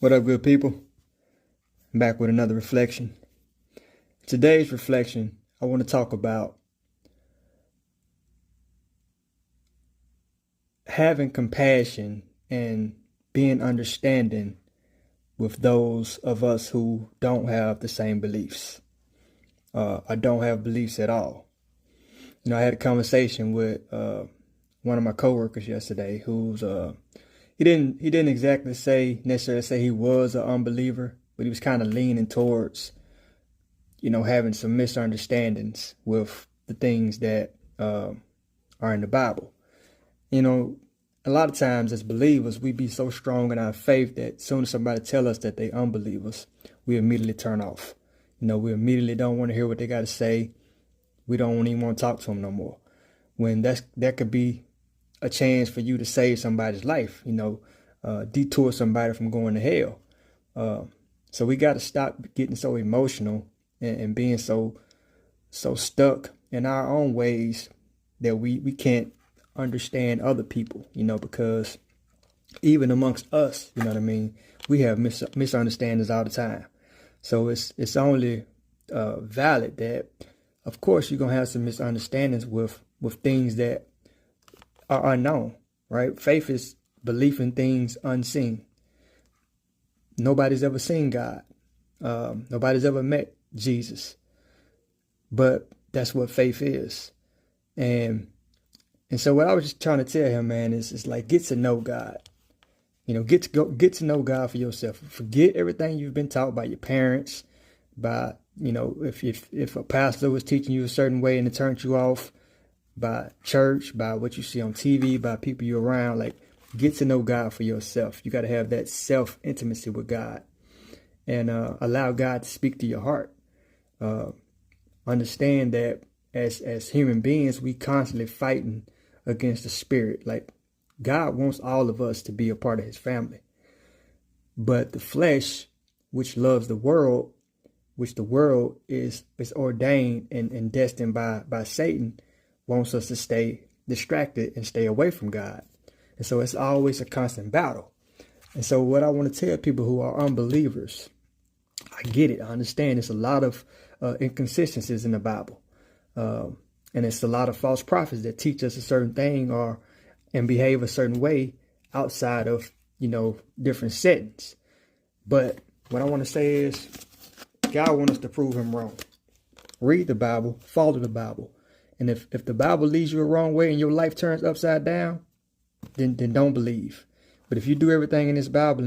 What up, good people? I'm back with another reflection. Today's reflection, I want to talk about having compassion and being understanding with those of us who don't have the same beliefs. I don't have beliefs at all. I had a conversation with one of my coworkers yesterday who's he didn't exactly necessarily say he was an unbeliever, but he was kind of leaning towards, having some misunderstandings with the things that are in the Bible. A lot of times as believers, we be so strong in our faith that as soon as somebody tell us that they unbelievers, we immediately turn off. We immediately don't want to hear what they got to say. We don't even want to talk to them no more. When that could be a chance for you to save somebody's life, detour somebody from going to hell. So we got to stop getting so emotional and being so stuck in our own ways that we can't understand other people, because even amongst us, we have misunderstandings all the time. So it's only valid that, of course, you're going to have some misunderstandings with things that are unknown, right? Faith is belief in things unseen. Nobody's ever seen God. Nobody's ever met Jesus. But that's what faith is. And so what I was just trying to tell him, man, is like, get to know God. Get to know God for yourself. Forget everything you've been taught by your parents, by, if a pastor was teaching you a certain way and it turned you off, by church, by what you see on TV, by people you're around. Like, get to know God for yourself. You got to have that self-intimacy with God and allow God to speak to your heart. Understand that as human beings, we constantly fighting against the spirit. Like, God wants all of us to be a part of his family. But the flesh, which loves the world, which the world is ordained and destined by Satan, wants us to stay distracted and stay away from God. And so it's always a constant battle. And so what I want to tell people who are unbelievers, I get it. I understand there's a lot of inconsistencies in the Bible. And it's a lot of false prophets that teach us a certain thing and behave a certain way outside of, different settings. But what I want to say is God wants us to prove him wrong. Read the Bible, follow the Bible. And if the Bible leads you a wrong way and your life turns upside down, then don't believe. But if you do everything in this Bible